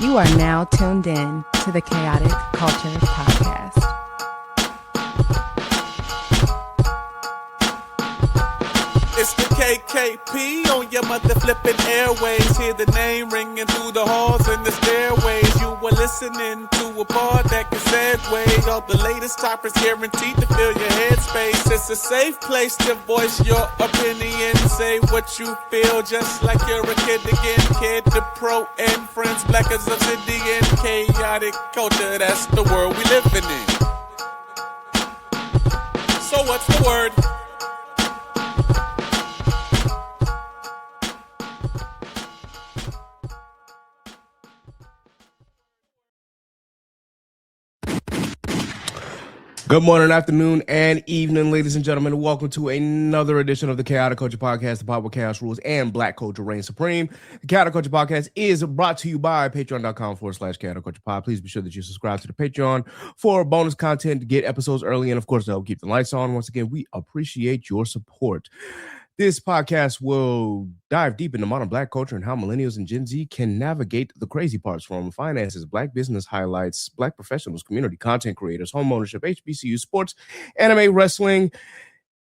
You are now tuned in to the Chaotic Culture Podcast. It's the KKP on your mother flipping airways. Hear the name ringing through the halls and the stairways. You were listening to a pod that can segue. All the latest topics guaranteed to fill your headspace. It's a safe place to voice your opinion. Say what you feel just like you're a kid again. Kid to pro and friends black as obsidian. Chaotic culture, that's the world we living in. So what's the word? Good morning, afternoon, and evening, ladies and gentlemen, and welcome to another edition of the Chaotic Culture Podcast, the pod where chaos rules and black culture reigns supreme. The Chaotic Culture Podcast is brought to you by patreon.com/Chaotic Culture Pod. Please be sure that you subscribe to the Patreon for bonus content to get episodes early, and of course, to help keep the lights on. Once again, we appreciate your support. This podcast will dive deep into modern black culture and how millennials and Gen Z can navigate the crazy parts, from finances, black business highlights, black professionals, community content creators, home ownership, HBCU, sports, anime, wrestling,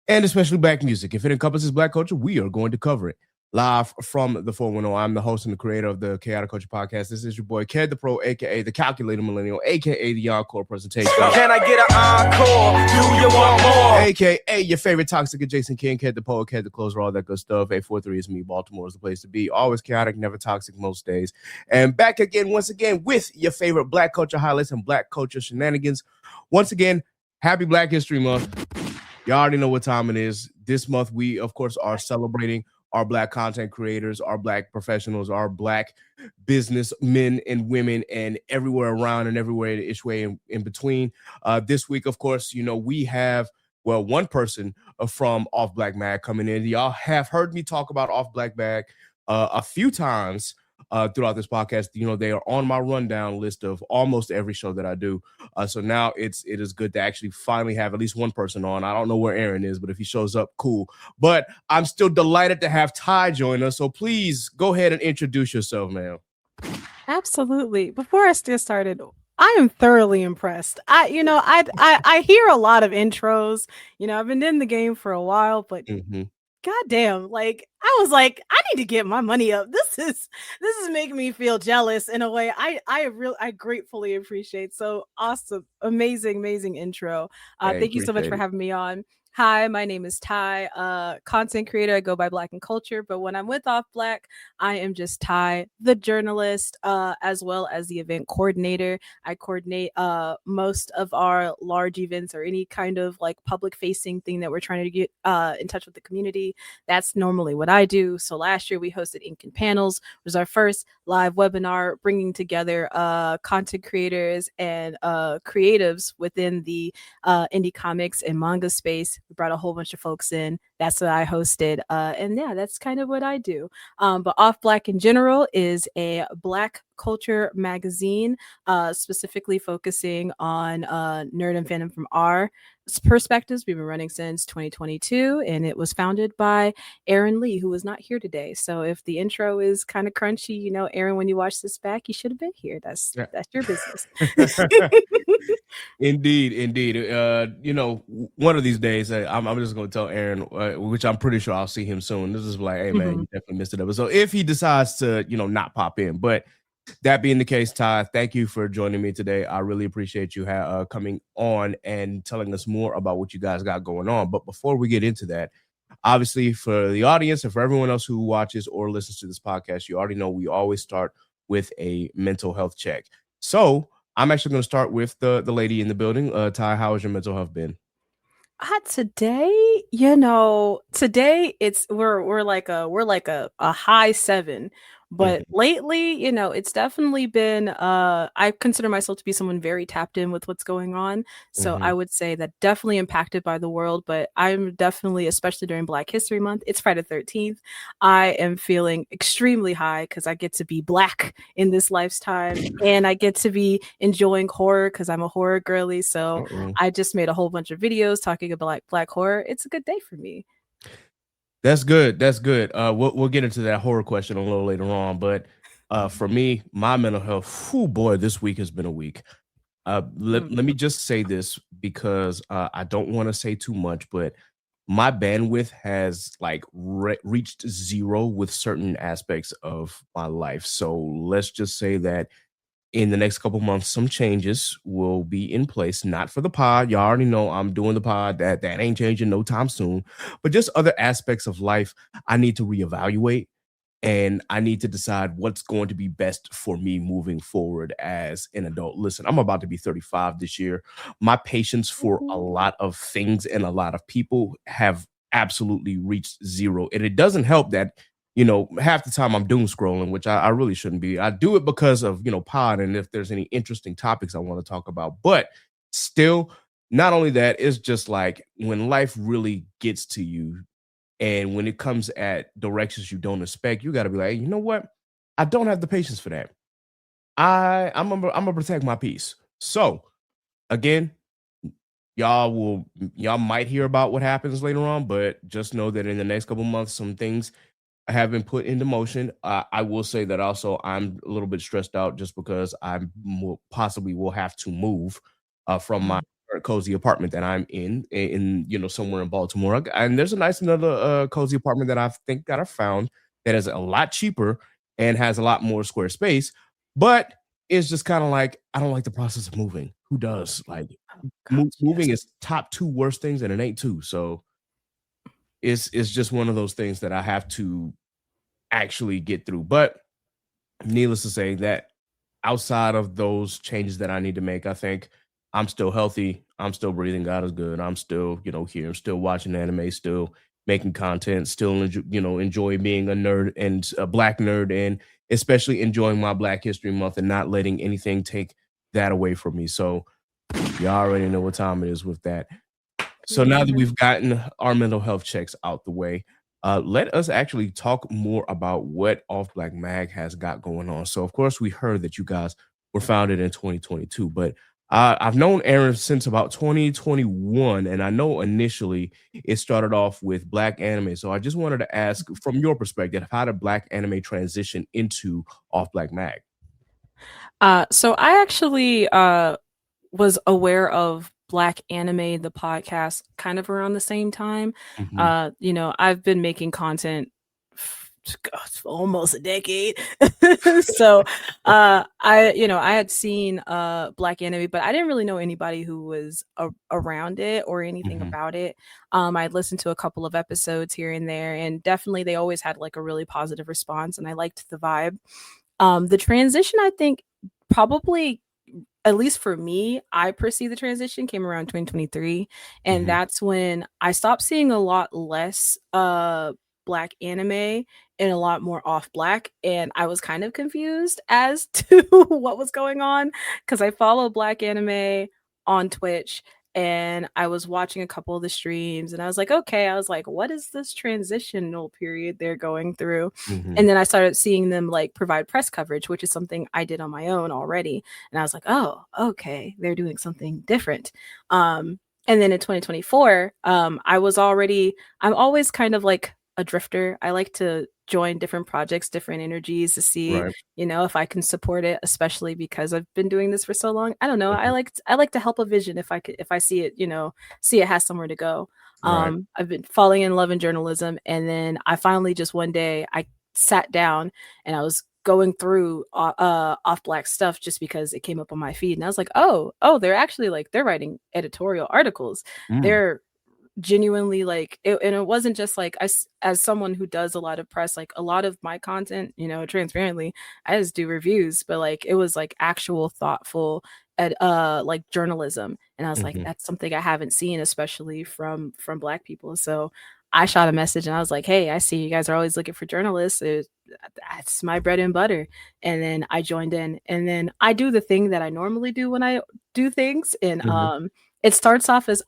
and especially black music. If it encompasses black culture, we are going to cover it. Live from the 410, I'm the host and the creator of the Chaotic Culture Podcast. This is your boy, Ked the Pro, a.k.a. the Calculator Millennial, a.k.a. the Encore Presentation. Can I get an encore? Do you want more? A.k.a. your favorite toxic adjacent king, Ked the Poet, Ked the Closer, all that good stuff. 843 is me. Baltimore is the place to be. Always chaotic, never toxic most days. And back again, once again, with your favorite black culture highlights and black culture shenanigans. Once again, happy Black History Month. You already know what time it is. This month, we, of course, are celebrating our black content creators, our black professionals, our black business men and women, and everywhere around and everywhere each way in between. This week, of course, you know, we have, well, one person from Off Blxxk Mag coming in. Y'all have heard me talk about Off Blxxk Mag a few times throughout this podcast. You know, they are on my rundown list of almost every show that I do. So now it is good to actually finally have at least one person on. I don't know where Aaron is, but if he shows up, cool. But I'm still delighted to have Ty join us. So please go ahead and introduce yourself, ma'am. Absolutely. Before I get started, I am thoroughly impressed. I hear a lot of intros. You know, I've been in the game for a while, but goddamn, like I was like, I need to get my money up. This is making me feel jealous in a way. I gratefully appreciate. So awesome, amazing intro. Thank you so much for having me on. Hi, my name is Ty, content creator. I go by Black and Culture, but when I'm with Off Blxxk, I am just Ty, the journalist, as well as the event coordinator. I coordinate most of our large events or any kind of like public facing thing that we're trying to get in touch with the community. That's normally what I do. So last year we hosted Ink and Panels, it was our first live webinar bringing together content creators and creatives within the indie comics and manga space. We brought a whole bunch of folks in. That's what I hosted. And yeah, that's kind of what I do. But Off Blxxk in general is a black culture magazine, specifically focusing on nerd and fandom from our perspectives. We've been running since 2022, and it was founded by Aaron Lee, who is not here today. So if the intro is kind of crunchy, you know, Aaron, when you watch this back, you should have been here. That's your business. Indeed. You know, one of these days, I'm just going to tell Aaron, which I'm pretty sure I'll see him soon. This is like, hey, man, you definitely missed it. So if he decides to, you know, not pop in. But that being the case, Ty, thank you for joining me today. I really appreciate you coming on and telling us more about what you guys got going on. But before we get into that, obviously, for the audience and for everyone else who watches or listens to this podcast, you already know we always start with a mental health check. So I'm actually going to start with the lady in the building. Ty, how has your mental health been? Today, you know, it's we're like a high 7. But lately, you know, it's definitely been, I consider myself to be someone very tapped in with what's going on. So I would say that definitely impacted by the world, but I'm definitely, especially during Black History Month, it's Friday the 13th. I am feeling extremely high because I get to be Black in this lifetime, and I get to be enjoying horror because I'm a horror girly. So I just made a whole bunch of videos talking about Black horror. It's a good day for me. That's good. We'll get into that horror question a little later on, but For me, my mental health, oh boy, this week has been a week. Let me just say this because I don't want to say too much, but my bandwidth has like reached zero with certain aspects of my life. So let's just say that in the next couple months, some changes will be in place. Not for the pod. Y'all already know I'm doing the pod. That ain't changing no time soon. But just other aspects of life I need to reevaluate, and I need to decide what's going to be best for me moving forward as an adult. Listen, I'm about to be 35 this year. My patience for a lot of things and a lot of people have absolutely reached zero. And it doesn't help that, half the time I'm doom scrolling, which I really shouldn't be. I do it because of, pod, and if there's any interesting topics I want to talk about. But still, not only that, it's just like when life really gets to you, and when it comes at directions you don't expect, you got to be like, hey, you know what? I don't have the patience for that. I'm gonna protect my peace. So again, y'all might hear about what happens later on, but just know that in the next couple months, some things have been put into motion. I will say that also I'm a little bit stressed out just because I possibly will have to move from my cozy apartment that I'm in somewhere in Baltimore. And there's a nice another cozy apartment that I found that is a lot cheaper and has a lot more square space, but it's just kind of like I don't like the process of moving. Who does? Like moving is top 2 worst things, and it ain't 2. So it's just one of those things that I have to actually get through. But needless to say that outside of those changes that I need to make, I think I'm still healthy. I'm still breathing. God is good. I'm still, here. I'm still watching anime, still making content, still, enjoy being a nerd and a Black nerd, and especially enjoying my Black History Month and not letting anything take that away from me. So y'all already know what time it is with that. So now that we've gotten our mental health checks out the way, let us actually talk more about what Off Blxxk Mag has got going on. So, of course, we heard that you guys were founded in 2022, but I've known Aaron since about 2021, and I know initially it started off with Black anime. So I just wanted to ask, from your perspective, how did Black anime transition into Off Blxxk Mag? So I actually was aware of Black Anime, the podcast, kind of around the same time. I've been making content for almost a decade. So I had seen Black Anime, but I didn't really know anybody who was around it or anything about it. I'd listened to a couple of episodes here and there, and definitely they always had like a really positive response, and I liked the vibe. The transition, I think, probably, at least for me, I perceive the transition came around 2023, and that's when I stopped seeing a lot less Black anime and a lot more Off Blxxk, and I was kind of confused as to what was going on because I follow Black anime on Twitch, and I was watching a couple of the streams, and I was like, okay, I was like, what is this transitional period they're going through? And then I started seeing them like provide press coverage, which is something I did on my own already. And I was like, oh, okay, they're doing something different. And then in 2024, I'm always kind of like a drifter. I like to join different projects, different energies to see, Right. if I can support it, especially because I've been doing this for so long. I don't know. I like to help a vision if I see it, see it has somewhere to go. Right. I've been falling in love in journalism, and then I finally just one day I sat down and I was going through Off Blxxk stuff just because it came up on my feed, and I was like, oh, they're actually like they're writing editorial articles. They're genuinely like it, and it wasn't just like as someone who does a lot of press, like a lot of my content, transparently, I just do reviews, but like it was like actual thoughtful like journalism, and I was like, that's something I haven't seen, especially from Black people. So I shot a message and I was like, hey, I see you guys are always looking for journalists. That's my bread and butter. And then I joined in, and then I do the thing that I normally do when I do things, and it starts off as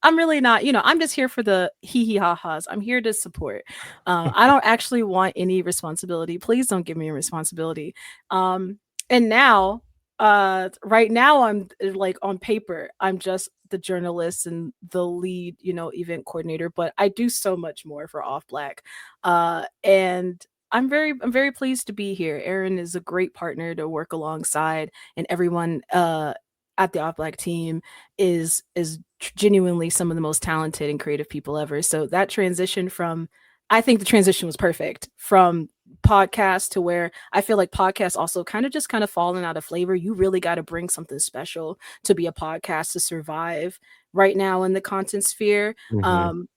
I'm really not, I'm just here for the hee hee ha ha's. I'm here to support. I don't actually want any responsibility. Please don't give me a responsibility. And now, right now, I'm like on paper, I'm just the journalist and the lead, event coordinator, but I do so much more for Off Blxxk. And I'm very pleased to be here. Aaron is a great partner to work alongside, and everyone at the Off Blxxk team is genuinely some of the most talented and creative people ever. So that transition from I think the transition was perfect from podcast to where I feel like podcasts also kind of fallen out of flavor. You really got to bring something special to be a podcast to survive right now in the content sphere. Mhm. Um,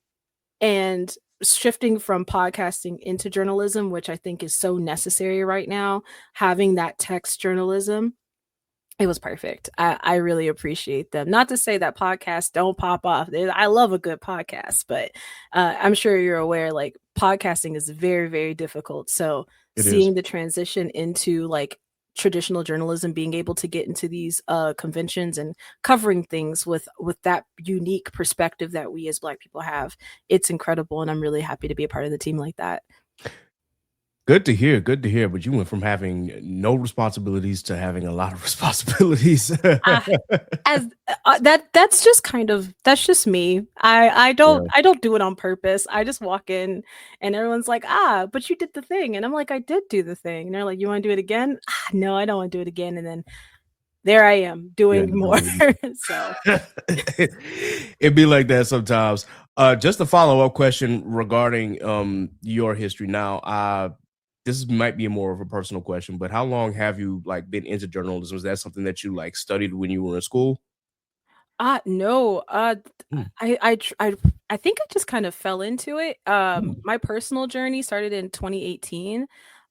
and shifting from podcasting into journalism, which I think is so necessary right now, having that text journalism, it was perfect. I really appreciate them. Not to say that podcasts don't pop off. I love a good podcast, but I'm sure you're aware, like podcasting is very, very difficult. So It is. seeing the transition into like traditional journalism, being able to get into these conventions and covering things with that unique perspective that we as Black people have, it's incredible, and I'm really happy to be a part of the team like that. Good to hear. Good to hear. But you went from having no responsibilities to having a lot of responsibilities. Ah, as that's just that's just me. Yeah. I don't do it on purpose. I just walk in and everyone's like, "Ah, but you did the thing." And I'm like, "I did do the thing." And they're like, "You want to do it again?" Ah, no, I don't want to do it again. And then there I am Yeah. doing more. So, It'd be like that sometimes. Just a follow-up question regarding your history now. This might be more of a personal question, but how long have you like been into journalism? Was that something that you like studied when you were in school? no, Hmm. I think I just kind of fell into it. Hmm. My personal journey started in 2018.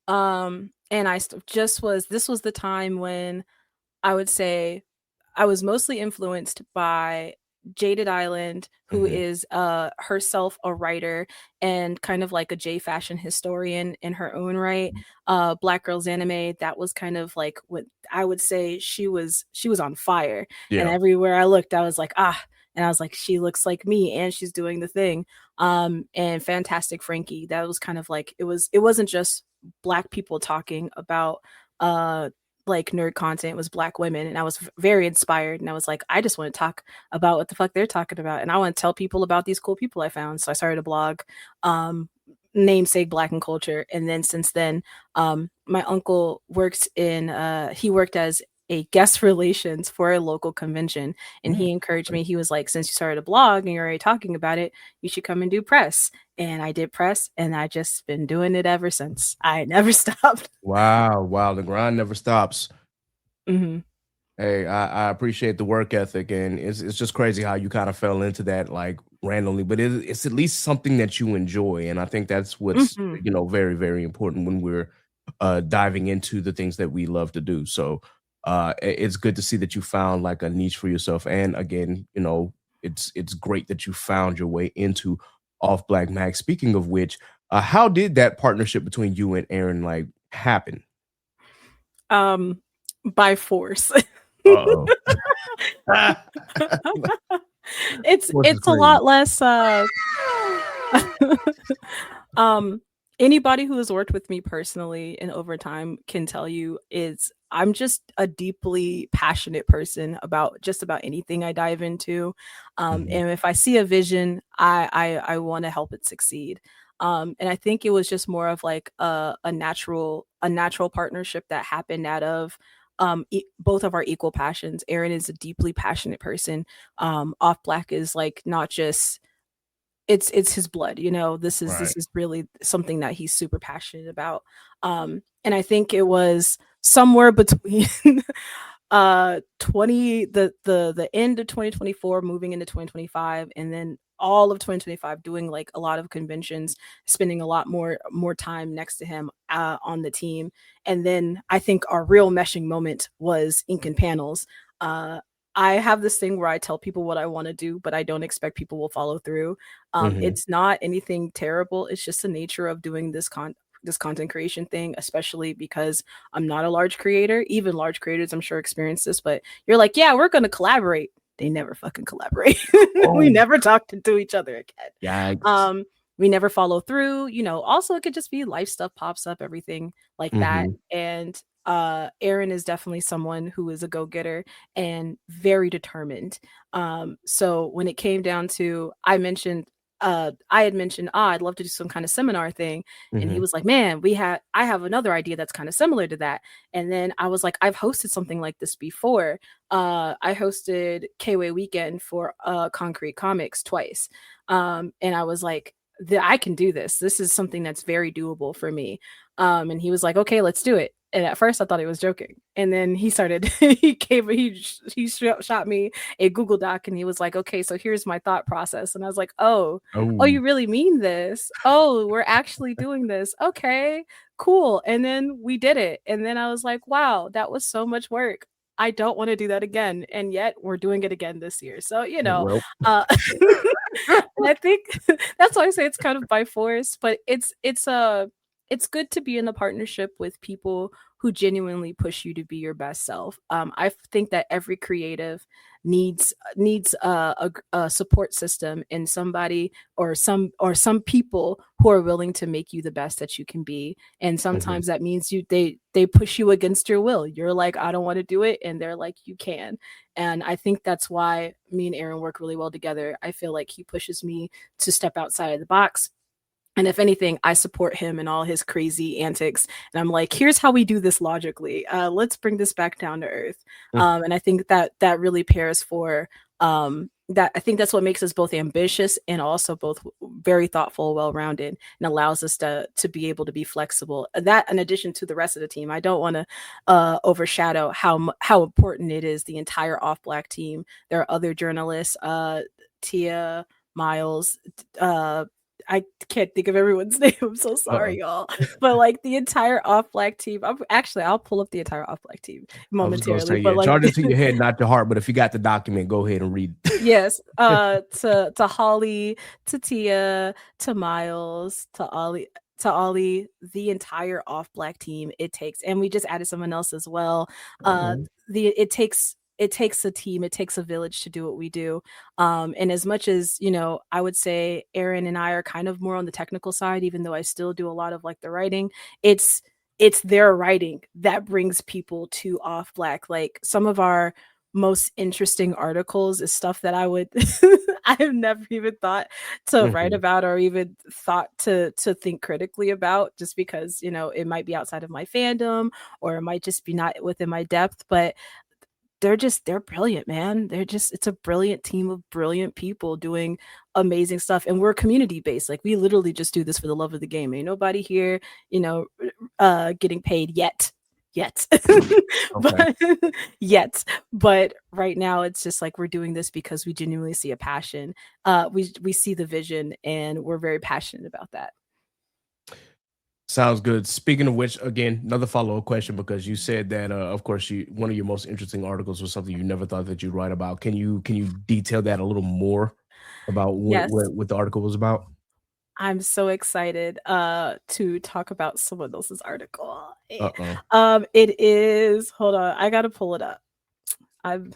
And just was this was the time when I would say I was mostly influenced by Jaded Island, who Mhm. is herself a writer and kind of like a J fashion historian in her own right. Black Girls Anime, that was kind of like what I would say she was on fire. And Yeah. everywhere I looked, I was like, ah, and I was like, she looks like me and she's doing the thing. And Fantastic Frankie, that was kind of like it wasn't just Black people talking about like nerd content. It was Black women, and I was very inspired, and I was like, I just want to talk about what the fuck they're talking about, and I want to tell people about these cool people I found. So I started a blog, um namesake Black and Culture. And then since then, my uncle works in he worked as a guest relations for a local convention, and Mm. he encouraged me. He was like, since you started a blog and you're already talking about it, you should come and do press. And I did press, and I just been doing it ever since. I never stopped. Wow. Wow. The grind never stops. Hmm. Hey, I appreciate the work ethic, and it's just crazy how you kind of fell into that like randomly, but it's at least something that you enjoy, and I think that's what's Hmm. very very important when we're diving into the things that we love to do. So it's good to see that you found like a niche for yourself, and again, it's great that you found your way into Off Black Mag. Speaking of which, how did that partnership between you and Aaron like happen? Um, by force. Uh oh. Force is It's a crazy. lot less um anybody who has worked with me personally and over time can tell you is I'm just a deeply passionate person about just about anything I dive into. Mhm. And if I see a vision, I want to help it succeed. And I think it was just more of like a natural partnership that happened out of both of our equal passions. Aaron is a deeply passionate person. Off Black is like not just it's his blood, you know. This Right. is really something that he's super passionate about. And I think it was somewhere between 20 the end of 2024 moving into 2025, and then all of 2025 doing like a lot of conventions, spending a lot more time next to him on the team. And then I think our real meshing moment was ink and panels. uh I have this thing where I tell people what I want to do, but I don't expect people will follow through. Mhm. It's not anything terrible. It's just the nature of doing this content creation thing, especially because I'm not a large creator. Even large creators, I'm sure, experience this, but you're like, yeah, we're going to collaborate. They never fucking collaborate. We Oh, never talk to each other again. yikes. Um, we never follow through. You know, also, it could just be life stuff pops up, everything like that. Mhm. And Aaron is definitely someone who is a go-getter and very determined. So when it came down to, I mentioned I had mentioned, I'd love to do some kind of seminar thing. And he Mhm. was like, man, I have another idea that's kind of similar to that. And then I was like, I've hosted something like this before. I hosted K-Way Weekend for Concrete Comics twice. And I was like, I can do this. This is something that's very doable for me. And he was like, okay, let's do it. And at first I thought he was joking. And then he started, he shot me a Google Doc and he was like, okay, so here's my thought process. And I was like, oh, Oh, you really mean this? Oh, we're actually doing this. Okay, cool. And then we did it. And then I was like, wow, that was so much work. I don't want to do that again. And yet we're doing it again this year. So, well. I think that's why I say it's kind of by force, but it's good to be in a partnership with people who genuinely push you to be your best self. I think that every creative needs a support system in somebody or some people who are willing to make you the best that you can be. And Mhm. sometimes that means they push you against your will. You're like, I don't want to do it, and they're like, you can. And I think that's why me and Aaron work really well together. I feel like he pushes me to step outside of the box. And if anything, I support him in all his crazy antics. And I'm like, here's how we do this logically. Let's bring this back down to earth. Mm. And I think that really pairs for that. I think that's what makes us both ambitious and also both very thoughtful, well-rounded, and allows us to be able to be flexible. That, in addition to the rest of the team, I don't want to overshadow how important it is. The entire Off Blxxk team. There are other journalists, Tia, Miles, I can't think of everyone's name. I'm so Uh-oh. sorry, y'all. But like the entire Off Blxxk team, I'll pull up the entire Off Blxxk team I was gonna say, momentarily. But yeah, like, charge it to your head, not your heart. But if you got the document, go ahead and read it. yes, to Holly, to Tia, to Miles, to Ollie, the entire Off Blxxk team. It takes, and we just added someone else as well. Uh, Okay. the it takes a team, it takes a village to do what we do. And as much as I would say Aaron and I are kind of more on the technical side, even though I still do a lot of like the writing. It's it's their writing that brings people to Off Blxxk. Like some of our most interesting articles is stuff that I would I have never even thought to write Mhm. about or even thought to think critically about, just because it might be outside of my fandom or it might just be not within my depth. But they're brilliant, man. It's a brilliant team of brilliant people doing amazing stuff. And we're community based. Like we literally just do this for the love of the game. Ain't nobody here, you know, getting paid yet. Yet. Okay. But yet. But right now it's just like we're doing this because we genuinely see a passion. We see the vision and we're very passionate about that. Sounds good. Speaking of which, again, another follow-up question because you said that, of course, one of your most interesting articles was something you never thought that you'd write about. Can you detail that a little more about Yes. what the article was about? I'm so excited to talk about someone else's article. Uh-oh. It is, hold on, I gotta pull it up. I'm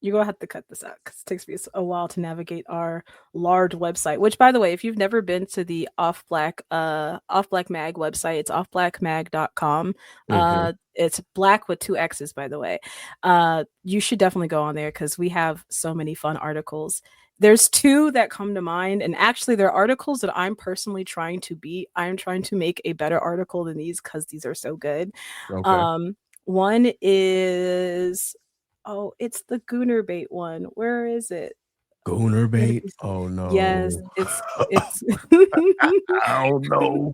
You're gonna have to cut this out because it takes me a while to navigate our large website. Which, by the way, if you've never been to the Off Blxxk Mag website, it's offblackmag.com. Mhm. It's black with two X's, by the way. You should definitely go on there because we have so many fun articles. There's two that come to mind, and actually, they're articles that I'm personally trying to beat. I'm trying to make a better article than these because these are so good. Okay. One is Oh, it's the Gooner bait one. Where is it? Gooner Gotta bait? be Oh, Yes, no. it's Oh, no.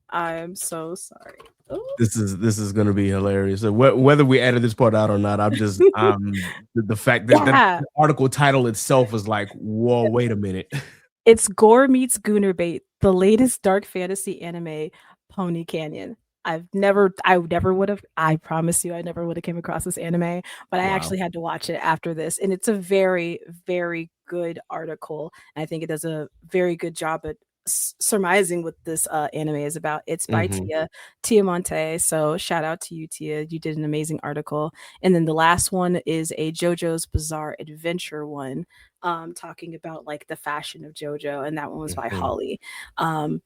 I am so sorry. Ooh. This is gonna be hilarious. So whether we edit this part out or not, the fact that Yeah, the article title itself is like, whoa, wait a minute. it's Gore meets Gooner bait, the latest dark fantasy anime, Pony Canyon. I never would have, I promise you, I never would have came across this anime, but I Wow. actually had to watch it after this. And it's a very, very good article. And I think it does a very good job at surmising what this anime is about. It's by Mhm. Tia Monte. So shout out to you, Tia. You did an amazing article. And then the last one is a JoJo's Bizarre Adventure one, talking about like the fashion of JoJo, and that one was by Mhm. Holly. Um,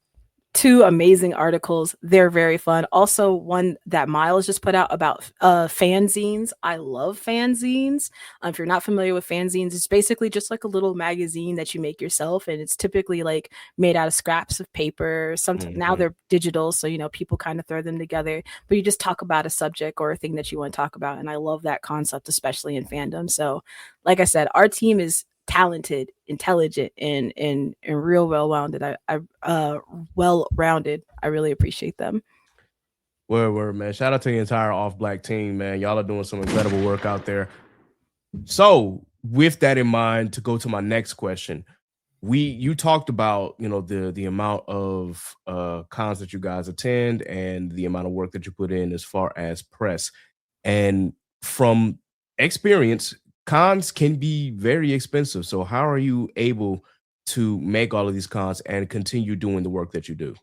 two amazing articles. They're very fun. Also, one that Miles just put out about fanzines. I love fanzines. If you're not familiar with fanzines, it's basically just like a little magazine that you make yourself, and it's typically like made out of scraps of paper. Sometimes now they're digital, so people kind of throw them together. But you just talk about a subject or a thing that you want to talk about, and I love that concept, especially in fandom. So, like I said, our team is talented, intelligent, and real well-rounded. Well-rounded. I really appreciate them. Word, man. Shout out to the entire Off Blxxk team, man. Y'all are doing some incredible work out there. So, with that in mind, to go to my next question, you talked about the amount of cons that you guys attend and the amount of work that you put in as far as press, and from experience, cons can be very expensive. So how are you able to make all of these cons and continue doing the work that you do?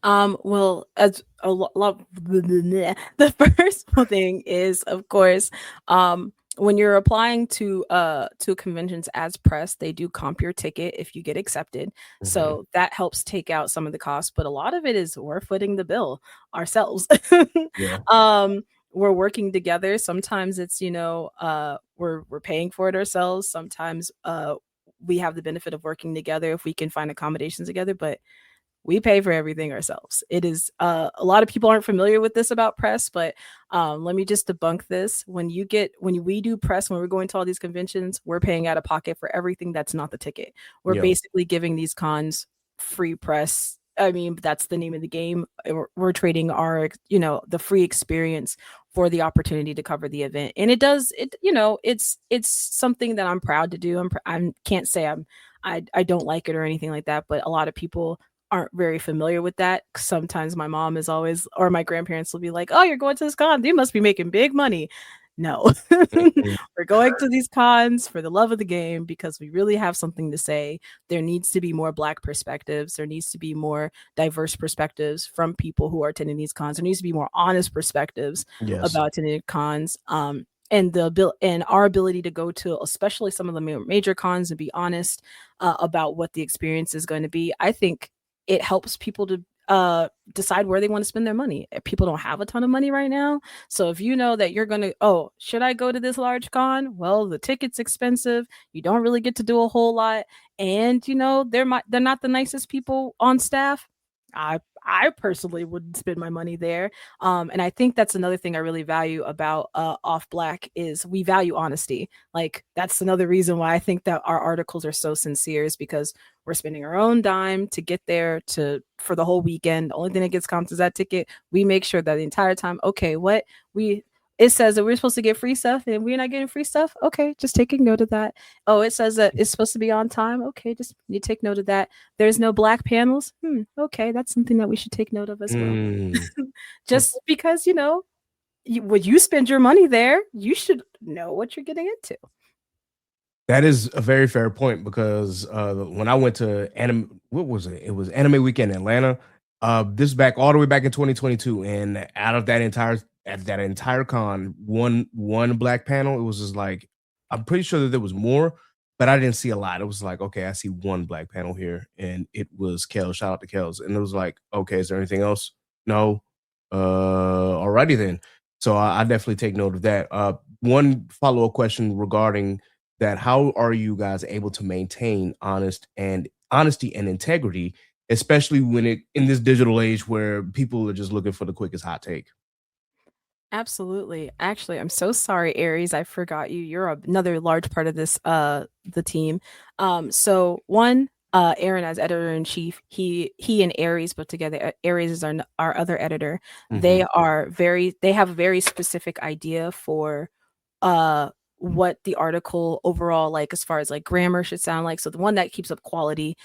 Well, as a lot, the first thing is, of course, when you're applying to conventions as press, they do comp your ticket if you get accepted. So that helps take out some of the costs, but a lot of it is we're footing the bill ourselves. Yeah. We're working together. Sometimes it's we're paying for it ourselves. Sometimes we have the benefit of working together if we can find accommodations together, but we pay for everything ourselves. It is a lot of people aren't familiar with this about press, but let me just debunk this. When we do press, when we're going to all these conventions, we're paying out of pocket for everything that's not the ticket. We're basically giving these cons free press. I mean, that's the name of the game. We're trading our, the free experience for the opportunity to cover the event. And it's something that I'm proud to do. I can't say I don't like it or anything like that, but a lot of people aren't very familiar with that. Sometimes my mom is always, or my grandparents will be like, "Oh, you're going to this con, you must be making big money." No. We're going to these cons for the love of the game because we really have something to say. There needs to be more Black perspectives. There needs to be more diverse perspectives from people who are attending these cons. There needs to be more honest perspectives about attending cons. And our ability to go to especially some of the major cons and be honest about what the experience is going to be. I think it helps people to decide where they want to spend their money. People don't have a ton of money right now. So if you know that you're going to, should I go to this large con? Well, the ticket's expensive. You don't really get to do a whole lot. And, they're not the nicest people on staff. I personally wouldn't spend my money there. And I think that's another thing I really value about Off Blxxk is we value honesty. Like that's another reason why I think that our articles are so sincere is because we're spending our own dime to get there for the whole weekend. The only thing that gets comped is that ticket. We make sure that the entire time, it says that we're supposed to get free stuff and we're not getting free stuff. Okay, just taking note of that. Oh, it says that it's supposed to be on time. Okay, just you take note of that. There's no Black panels. Okay, that's something that we should take note of as well. Just because, when you spend your money there, you should know what you're getting into. That is a very fair point because when I went to what was it? It was Anime Weekend in Atlanta. This back all the way back in 2022, and out of that entire con, one Black panel. It was just like I'm pretty sure that there was more, but I didn't see a lot. It was like, okay, I see one Black panel here, and it was Kel. Shout out to Kels, and it was like, okay, is there anything else? No. Alrighty then. So I definitely take note of that. One follow-up question regarding that: how are you guys able to maintain honesty and integrity, especially in this digital age where people are just looking for the quickest hot take? Absolutely. Actually, I'm so sorry, Aries. I forgot you. You're another large part of this the team. So one, Aaron as editor in chief, he and Aries put together. Aries is our other editor. They have a very specific idea for what the article overall, like as far as like grammar should sound like. So the one that keeps up quality,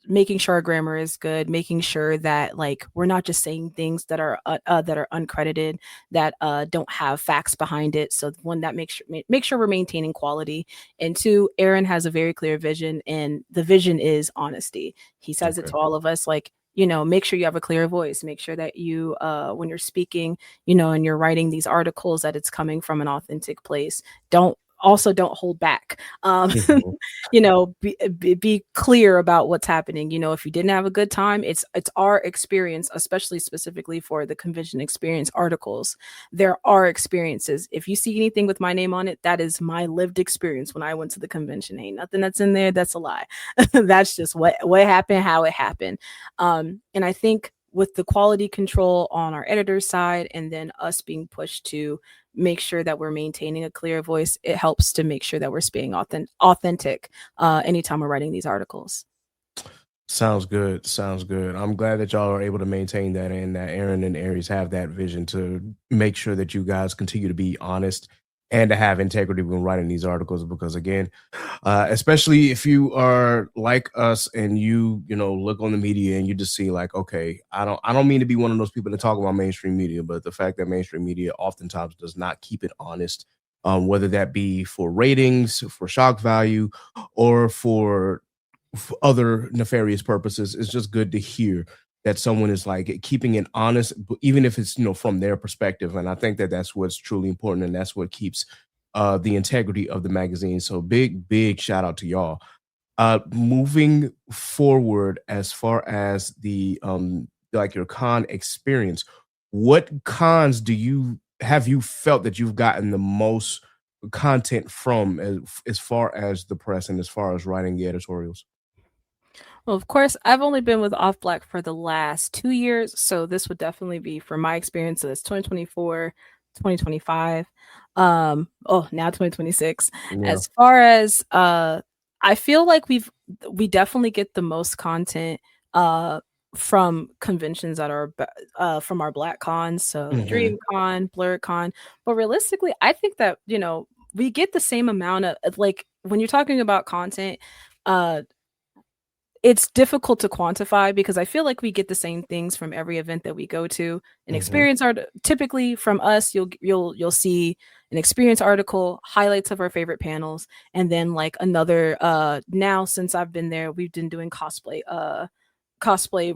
making sure our grammar is good, making sure that like we're not just saying things that are uncredited, that don't have facts behind it. So one that make sure we're maintaining quality. And two, Aaron has a very clear vision, and the vision is honesty. He says it to all of us, like, make sure you have a clear voice, make sure that you when you're speaking, and you're writing these articles, that it's coming from an authentic place. Don't also don't hold back. Mhm. You know, be clear about what's happening. You know, if you didn't have a good time, it's our experience, especially specifically for the convention experience articles. There are experiences. If you see anything with my name on it, that is my lived experience when I went to the convention. Ain't nothing that's in there that's a lie. That's just what happened, how it happened. And I think with the quality control on our editor's side, and then us being pushed to make sure that we're maintaining a clear voice, it helps to make sure that we're being authentic anytime we're writing these articles. Sounds good. Sounds good. I'm glad that y'all are able to maintain that, and that Aaron and Aries have that vision to make sure that you guys continue to be honest and to have integrity when writing these articles. Because again, especially if you are like us and you know, look on the media and you just see like, okay, I don't mean to be one of those people that talk about mainstream media, but the fact that mainstream media oftentimes does not keep it honest, whether that be for ratings, for shock value, or for other nefarious purposes. It's just good to hear that someone is like keeping it honest, even if it's, you know, from their perspective. And I think that that's what's truly important, and that's what keeps the integrity of the magazine. So big shout out to y'all. Moving forward, as far as the like your con experience, what cons have you felt that you've gotten the most content from, as far as the press and as far as writing the editorials? Well, of course, I've only been with Off Blxxk for the last 2 years, so this would definitely be from my experience. So it's 2024, 2025, now 2026. Yeah. As far as I feel like we definitely get the most content uh from conventions that are from our Black cons, so Mhm. DreamCon, BlurCon. But realistically, I think that, you know, we get the same amount of like when you're talking about content. uh it's difficult to quantify because I feel like we get the same things from every event that we go to. An Mhm. experience art typically from us, you'll see an experience article, highlights of our favorite panels, and then like another now since I've been there, we've been doing cosplay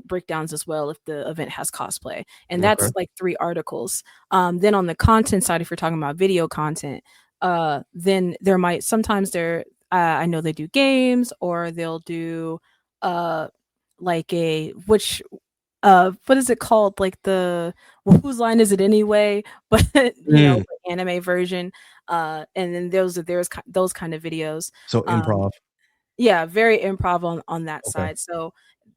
breakdowns as well if the event has cosplay. And Okay. that's like 3 articles. Then on the content side, if you're talking about video content, then there might sometimes there I know they do games or they'll do uh like a which what is it called, like the well, whose line is it anyway, but you know, Mm. the anime version, and then those kind of videos. So um improv. yeah, very improv on that Okay. side. So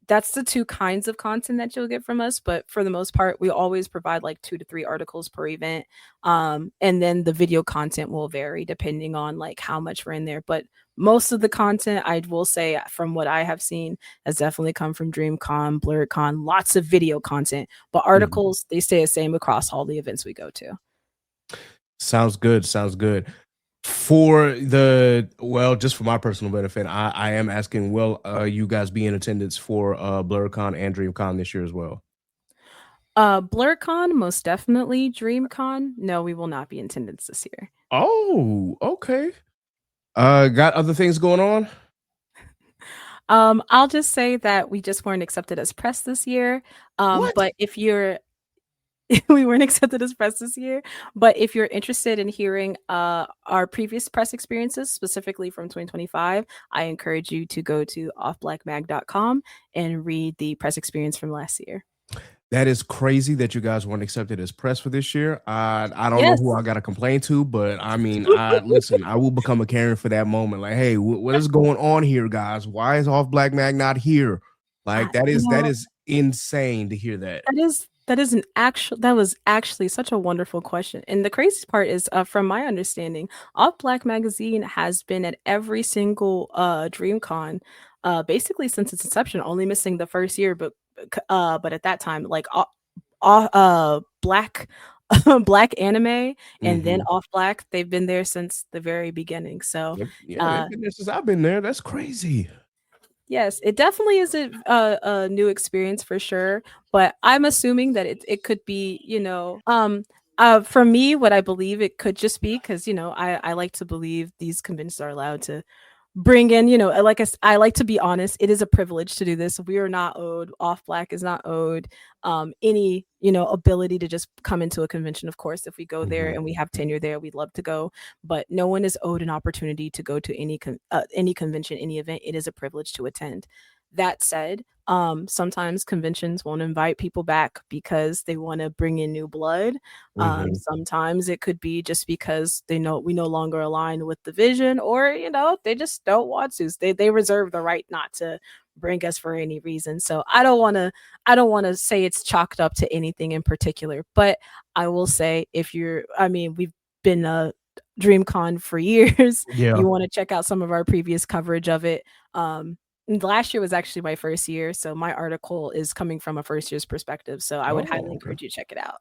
that's the 2 kinds of content that you'll get from us, but for the most part, we always provide like 2 to 3 articles per event. And then the video content will vary depending on like how much we're in there, but most of the content, I will say from what I have seen, has definitely come from DreamCon, BlurCon, lots of video content, but Mhm. articles, they stay the same across all the events we go to. Sounds good. Sounds good. For the well, just for my personal benefit, I am asking, will you guys be in attendance for BlurCon and DreamCon this year as well? BlurCon, most definitely. DreamCon, no, we will not be in attendance this year. Oh, okay. Got other things going on? I'll just say that we just weren't accepted as press this year. What? But if you're we weren't accepted as press this year, but if you're interested in hearing our previous press experiences, specifically from 2025, I encourage you to go to offblackmag.com and read the press experience from last year. That is crazy that you guys weren't accepted as press for this year. I don't know who Yes. I got to complain to, but I mean, I listen. I will become a Karen for that moment. Like, hey, what is going on here, guys? Why is Off Black Mag not here? Like, that You know, is insane to hear that. that was actually such a wonderful question. And the craziest part is, from my understanding, Off Black Magazine has been at every single DreamCon, basically since its inception, only missing the first year. But at that time, like Black Black anime, and then Hmm. Off Black, they've been there since the very beginning. So Yep. Yeah, uh, they've been there since I've been there. That's crazy. yes, it definitely is a new experience for sure, but I'm assuming that it could be, you know, for me, what I believe it could just be because, you know, I like to believe these conventions are allowed to bring in, like I like to be honest, it is a privilege to do this. We are not owed, Off Blxxk is not owed any, ability to just come into a convention. Of course, if we go there and we have tenure there, we'd love to go, but no one is owed an opportunity to go to any convention, any event. It is a privilege to attend. That said, sometimes conventions won't invite people back because they want to bring in new blood. Sometimes it could be just because they know we no longer align with the vision, or they just don't want to. They reserve the right not to bring us for any reason. So I don't want to say it's chalked up to anything in particular, but I will say, we've been a DreamCon for years. Yeah. You want to check out some of our previous coverage of it. Last year was actually my first year, so my article is coming from a first year's perspective. So I would highly encourage you to check it out.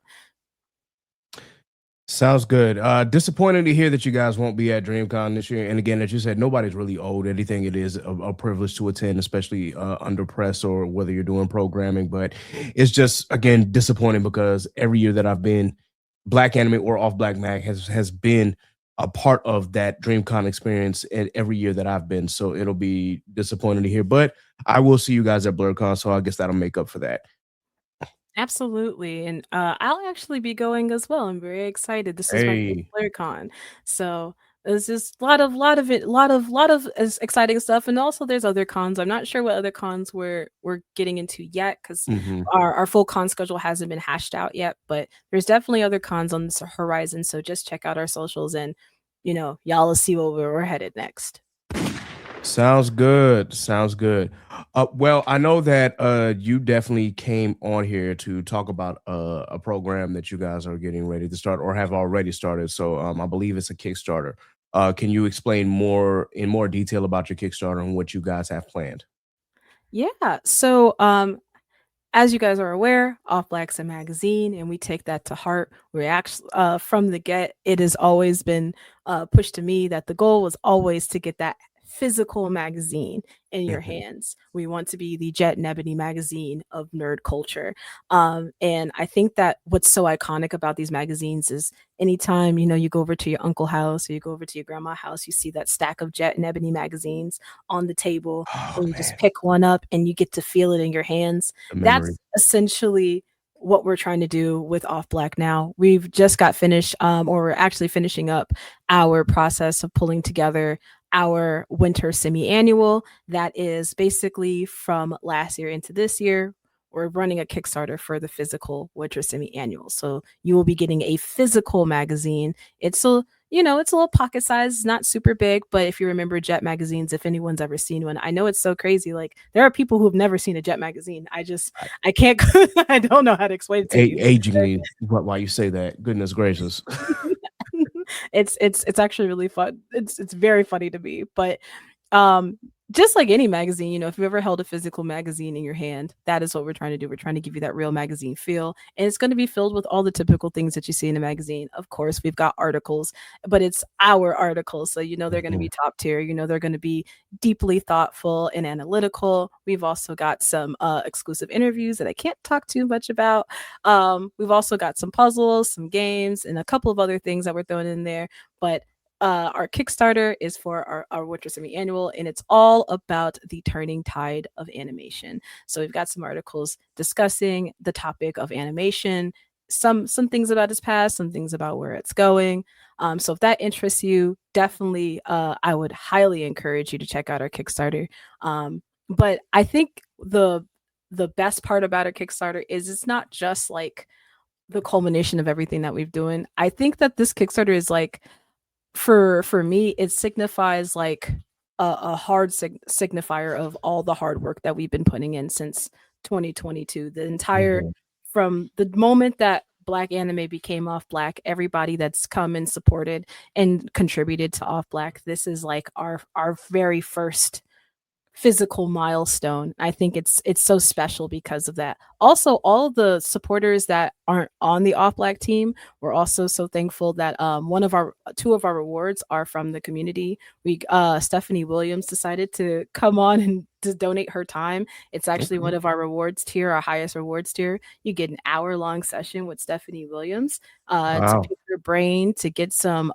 Sounds good. Disappointing to hear that you guys won't be at DreamCon this year. And again, as you said, nobody's really owed anything. It is a privilege to attend, especially under press or whether you're doing programming. But it's just, again, disappointing because every year that I've been, Black Anime or Off Blxxk Mag has been a part of that DreamCon experience every year that I've been. So it'll be disappointing to hear. But I will see you guys at BlurCon, so I guess that'll make up for that. Absolutely, and I'll actually be going as well. I'm very excited. This is my first BlurCon, so there's just a lot of exciting stuff, and also there's other cons. I'm not sure what other cons we're getting into yet because our full con schedule hasn't been hashed out yet. But there's definitely other cons on this horizon. So just check out our socials, and y'all will see where we're headed next. Sounds good. Sounds good. Well, I know that you definitely came on here to talk about a program that you guys are getting ready to start or have already started. So I believe it's a Kickstarter. Can you explain in more detail about your Kickstarter and what you guys have planned? Yeah. So as you guys are aware, Off Blxxk is a magazine, and we take that to heart. We actually, from the get, it has always been pushed to me that the goal was always to get that physical magazine in your hands. We want to be the Jet and Ebony magazine of nerd culture. And I think that what's so iconic about these magazines is anytime, you go over to your uncle house or you go over to your grandma house, you see that stack of Jet and Ebony magazines on the table, and you just pick one up and you get to feel it in your hands. That's essentially what we're trying to do with Off Blxxk now. We've just got finished, or we're actually finishing up our process of pulling together our winter semi-annual. That is basically from last year into this year. We're running a Kickstarter for the physical winter semi-annual. So you will be getting a physical magazine. It's a little pocket size, it's not super big, but if you remember Jet magazines, if anyone's ever seen one, I know it's so crazy. Like there are people who've never seen a Jet magazine. I can't, I don't know how to explain it to you. Aging me, why you say that? Goodness gracious. It's actually really fun. It's very funny to me, but just like any magazine, if you ever held a physical magazine in your hand, that is what we're trying to do. We're trying to give you that real magazine feel, and it's going to be filled with all the typical things that you see in a magazine. Of course, we've got articles, but it's our articles, so they're going to be top tier. They're going to be deeply thoughtful and analytical. We've also got some exclusive interviews that I can't talk too much about. We've also got some puzzles, some games, and a couple of other things that we're throwing in there, but our Kickstarter is for our winter semi-annual, and it's all about the turning tide of animation. So we've got some articles discussing the topic of animation, some things about its past, some things about where it's going. So if that interests you, definitely I would highly encourage you to check out our Kickstarter. But I think the best part about our Kickstarter is it's not just like the culmination of everything that we've doing. I think that this Kickstarter is like, for me, it signifies like a hard signifier of all the hard work that we've been putting in since 2022. The entire from the moment that Black anime became Off Blxxk, everybody that's come and supported and contributed to Off Blxxk, this is like our very first physical milestone. I think it's so special because of that. Also, all the supporters that aren't on the Off Blxxk team, we're also so thankful that two of our rewards are from the community. We Stephanie Williams decided to come on and to donate her time. It's actually one of our rewards tier, our highest rewards tier. You get an hour-long session with Stephanie Williams to pick your brain, to get some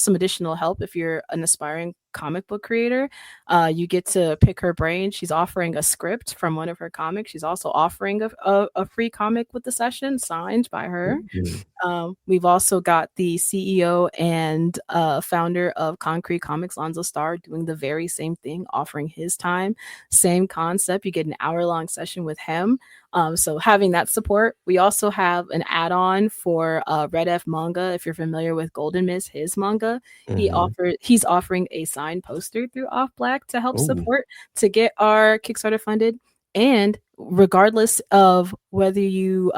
additional help if you're an aspiring comic book creator. You get to pick her brain. She's offering a script from one of her comics. She's also offering a free comic with the session signed by her. Mhm. We've also got the CEO and founder of Concrete Comics, Lonzo Starr, doing the very same thing, offering his time. Same concept. You get an hour-long session with him. So having that support. We also have an add-on for Red F manga. If you're familiar with Golden Mist, his manga, Mhm. he's offering a signed poster through Off Blxxk to help Ooh. support to get our Kickstarter funded. And regardless of whether you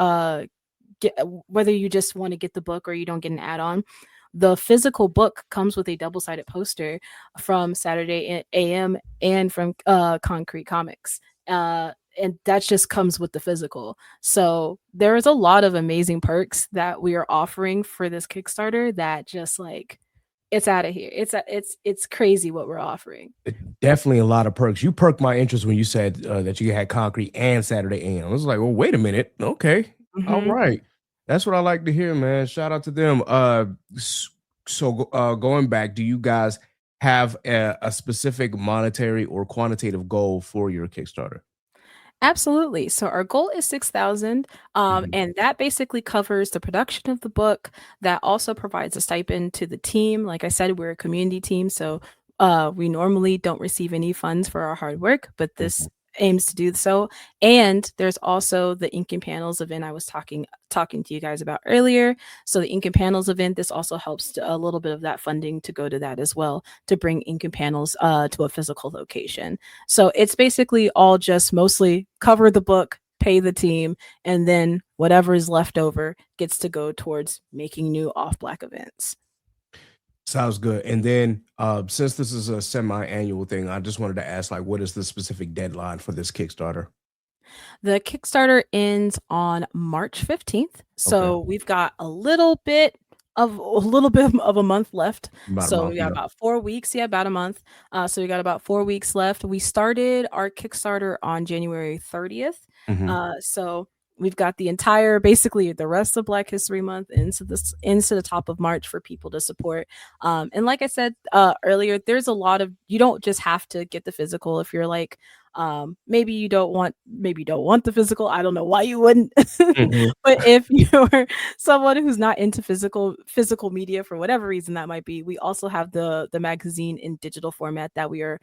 just want to get the book or you don't get an add-on, the physical book comes with a double-sided poster from Saturday AM and from Concrete Comics. And that just comes with the physical. So there is a lot of amazing perks that we are offering for this Kickstarter that just like it's out of here. It's crazy what we're offering. Definitely a lot of perks. You perked my interest when you said that you had Concrete and Saturday AM. I was like, well, wait a minute. Okay. All Mm-hmm. right. That's what I like to hear, man. Shout out to them. So going back, do you guys have a specific monetary or quantitative goal for your Kickstarter? Absolutely. So our goal is 6,000, Mhm. and that basically covers the production of the book. That also provides a stipend to the team. Like I said, we're a community team, so we normally don't receive any funds for our hard work, but Mhm. this aims to do so. And there's also the Ink and Panels event I was talking to you guys about earlier. So the Ink and Panels event, this also helps a little bit of that funding to go to that as well, to bring Ink and Panels to a physical location. So it's basically all just mostly cover the book, pay the team, and then whatever is left over gets to go towards making new Off Blxxk events. Sounds good. And then since this is a semi-annual thing, I just wanted to ask, like, what is the specific deadline for this Kickstarter? The Kickstarter ends on March 15th. Okay. So we've got a little bit of a month left. About a So month, we got yeah. about 4 weeks. Yeah, about a month. So we got about 4 weeks left. We started our Kickstarter on January 30th. Mhm. So we've got the entire, basically the rest of Black History Month into the top of March for people to support. And like I said earlier, there's a lot of, you don't just have to get the physical if you're like, maybe you don't want the physical. I don't know why you wouldn't. Mhm. But if you're someone who's not into physical media for whatever reason that might be, we also have the magazine in digital format that we are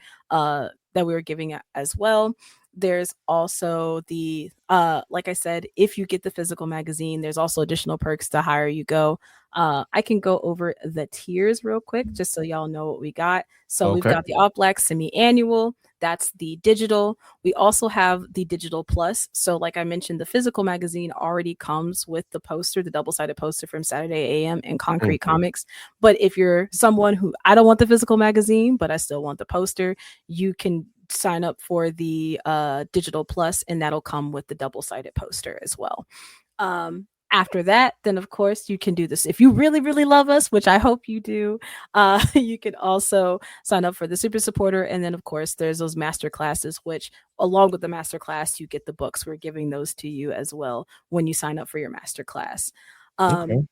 giving as well. There's also the like I said, if you get the physical magazine, there's also additional perks the higher you go. I can go over the tiers real quick just so y'all know what we got. So we've Okay. got the Off Blxxk semi-annual. That's the digital. We also have the digital plus. So like I mentioned, the physical magazine already comes with the poster, the double-sided poster from Saturday AM and Concrete Mhm. Comics. But if you're someone who, I don't want the physical magazine, but I still want the poster, you can sign up for the digital plus, and that'll come with the double-sided poster as well. After that, then of course you can do this. If you really, really love us, which I hope you do, you can also sign up for the super supporter. And then of course there's those master classes, which along with the master class, you get the books. We're giving those to you as well when you sign up for your master class. Okay. Um,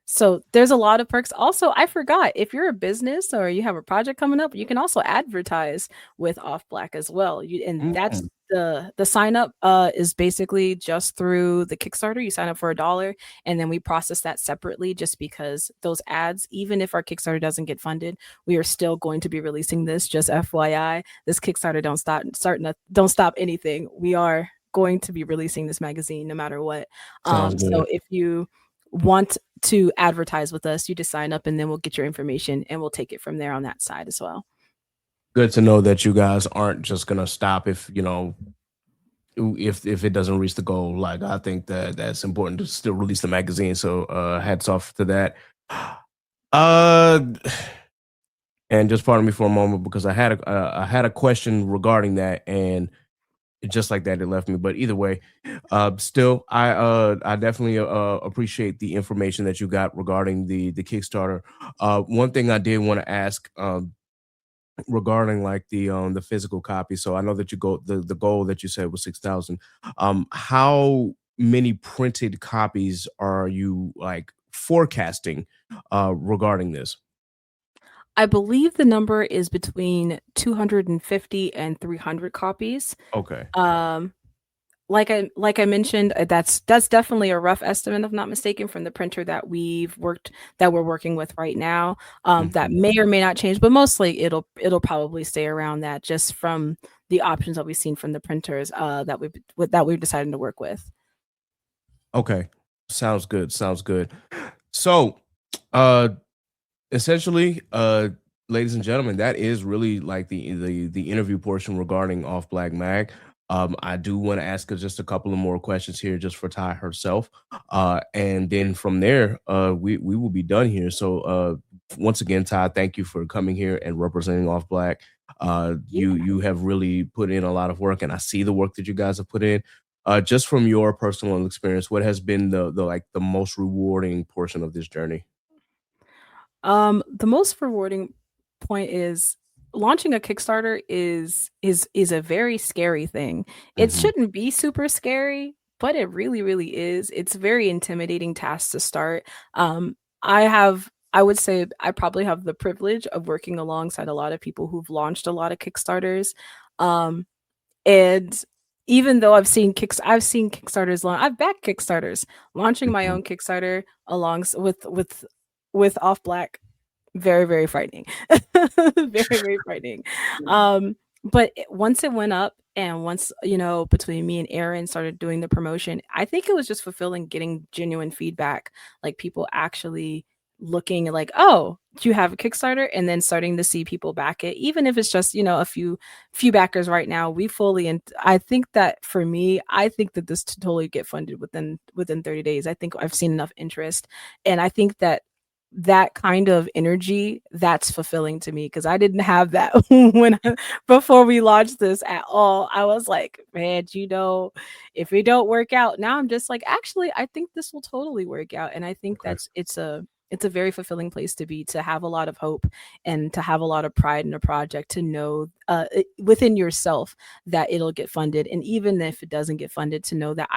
so there's a lot of perks. Also, I forgot, if you're a business or you have a project coming up, you can also advertise with Off Blxxk as well. And that's Mm. the sign up is basically just through the Kickstarter. You sign up for $1 and then we process that separately, just because those ads, even if our Kickstarter doesn't get funded, we are still going to be releasing this. Just FYI, this Kickstarter don't stop anything. We are going to be releasing this magazine no matter what. Sounds So good. if you want to advertise with us, you just sign up and then we'll get your information and we'll take it from there on that side as well. Good to know that you guys aren't just gonna stop if if it doesn't reach the goal. Like, I think that that's important to still release the magazine. So hats off to that. Uh and just pardon me for a moment because I had a question regarding that, and just like that it left me. But either way, still I definitely appreciate the information that you got regarding the Kickstarter. One thing I did want to ask, regarding like the physical copy. So I know that the goal that you said was 6,000. How many printed copies are you like forecasting regarding this? I believe the number is between 250 and 300 copies. Okay. Um, like I mentioned, that's definitely a rough estimate, if I'm not mistaken, from the printer that we're working with right now. That Mhm. may or may not change, but mostly it'll probably stay around that, just from the options that we've seen from the printers that we've decided to work with. Okay. Sounds good. Sounds good. So, uh, essentially, ladies and gentlemen, that is really like the interview portion regarding Off Black Mag. I do want to ask her just a couple of more questions here, just for Ty herself, and then from there, we will be done here. So, once again, Ty, thank you for coming here and representing Off Black. You have really put in a lot of work, and I see the work that you guys have put in. Just from your personal experience, what has been the like the most rewarding portion of this journey? The most rewarding point is launching a Kickstarter is a very scary thing. It Hmm. shouldn't be super scary, but it really, really is. It's a very intimidating task to start. I would say I probably have the privilege of working alongside a lot of people who've launched a lot of Kickstarters. Um, and even though I've seen Kickstarters I've backed Kickstarters. Launching my Hmm. own Kickstarter along with Off Black, very, very frightening. Very, very frightening. But once it went up, and once, between me and Aaron started doing the promotion, I think it was just fulfilling getting genuine feedback, like people actually looking like, "Oh, do you have a Kickstarter?" And then starting to see people back it, even if it's just, a few backers right now. We fully, and I think that for me, I think that this to totally get funded within 30 days. I think I've seen enough interest, and I think that kind of energy, that's fulfilling to me, because I didn't have that before we launched this at all. I was like, man, if it don't work out, now I'm just like, actually, I think this will totally work out. And I think Okay. it's a very fulfilling place to be, to have a lot of hope and to have a lot of pride in a project, to know within yourself that it'll get funded. And even if it doesn't get funded, to know that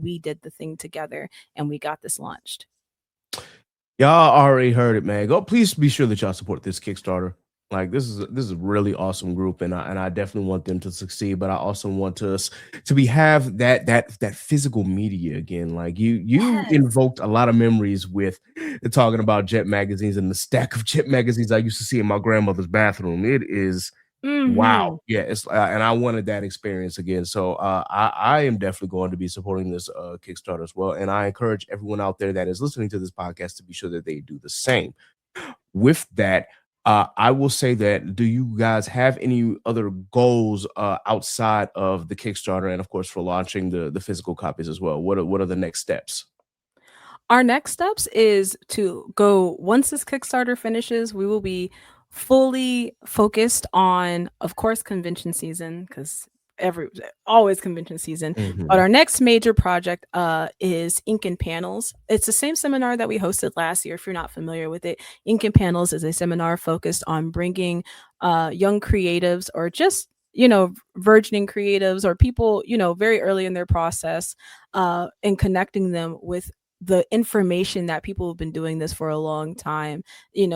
we did the thing together, and we got this launched. Y'all already heard it, man. Go, please be sure that y'all support this Kickstarter. Like this is a really awesome group, and I definitely want them to succeed. But I also want us to be have that physical media again. Like you Yes. invoked a lot of memories with talking about Jet magazines and the stack of Jet magazines I used to see in my grandmother's bathroom. It is wow. Mhm. Yeah, it's and I wanted that experience again. So I am definitely going to be supporting this Kickstarter as well. And I encourage everyone out there that is listening to this podcast to be sure that they do the same. With that, I will say that, do you guys have any other goals outside of the Kickstarter, and of course for launching the physical copies as well? What are the next steps? Our next steps is to go, once this Kickstarter finishes, we will be fully focused on, of course, convention season, because every always convention season. But Hmm. our next major project is Ink and Panels. It's the same seminar that we hosted last year. If you're not familiar with it, Ink and Panels is a seminar focused on bringing young creatives, or just, burgeoning creatives, or people, very early in their process, and connecting them with the information that people have been doing this for a long time,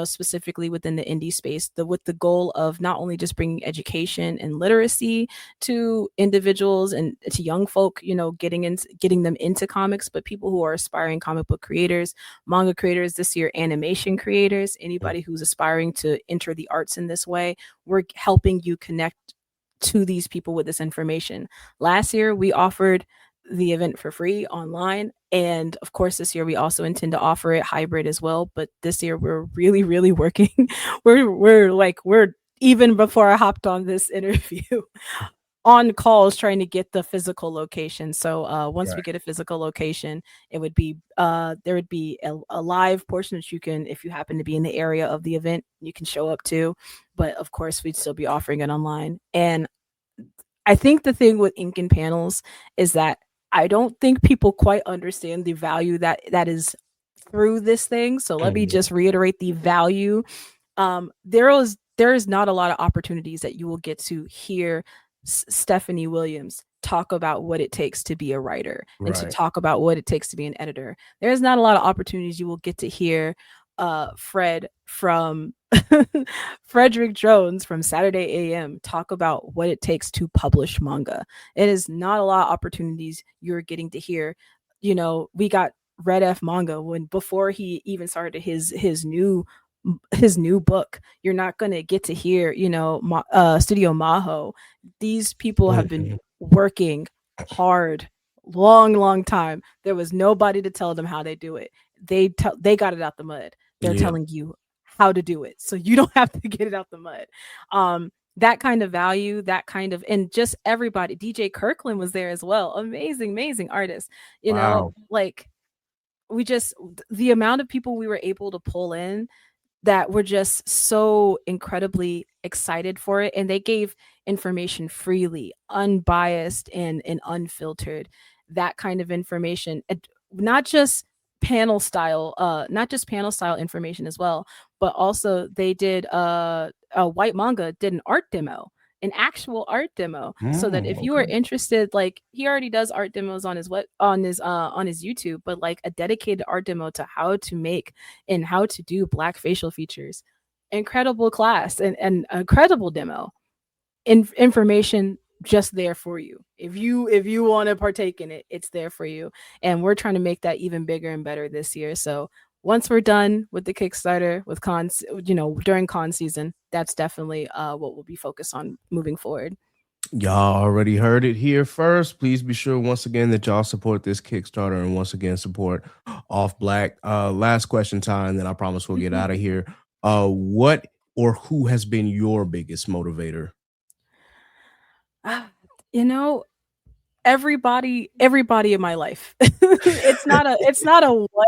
specifically within the indie space, with the goal of not only just bringing education and literacy to individuals and to young folk, getting them into comics, but people who are aspiring comic book creators, manga creators, this year animation creators, anybody who's aspiring to enter the arts in this way. We're helping you connect to these people with this information. Last year, we offered the event for free online. And of course, this year we also intend to offer it hybrid as well. But this year we're really, really working. We're even before I hopped on this interview, on calls trying to get the physical location. So once we Right. get a physical location, it would be there would be a live portion that you can, if you happen to be in the area of the event, you can show up to. But of course, we'd still be offering it online. And I think the thing with Ink and Panels is that I don't think people quite understand the value that is through this thing. So let me Hmm. just reiterate the value. There is not a lot of opportunities that you will get to hear Stephanie Williams talk about what it takes to be a writer, and to Right. talk about what it takes to be an editor. There's not a lot of opportunities you will get to hear Fred from Frederick Jones from Saturday AM talk about what it takes to publish manga. It is not a lot of opportunities you're getting to hear. You know, we got Red F manga when before he even started his new book. You're not going to get to hear, you know, Studio Maho. These people have been working hard long time. There was nobody to tell them how they do it. They got it out the mud. They're telling you how to do it, so you don't have to get it out the mud. That kind of value, that kind of, and just everybody. DJ Kirkland was there as well. Amazing artist. You know, like we just the amount of people we were able to pull in that were just so incredibly excited for it, and they gave information freely, unbiased and unfiltered. That kind of information, not just not just panel style information as well, but also they did a White Manga did an art demo, an actual art demo, so that if you are interested, like he already does art demos on his on his YouTube, but like a dedicated art demo to how to make and how to do Black facial features. Incredible class and incredible demo. Information just there for you. If you want to partake in it, it's there for you. And we're trying to make that even bigger and better this year. So once we're done with the Kickstarter, with cons, you know, during con season, that's definitely what we'll be focused on moving forward. Y'all already heard it here first. Please be sure once again that y'all support this Kickstarter, and once again support Off Blxxk. Last question time, then I promise we'll get out of here. What or who has been your biggest motivator? You know, everybody in my life. It's not a what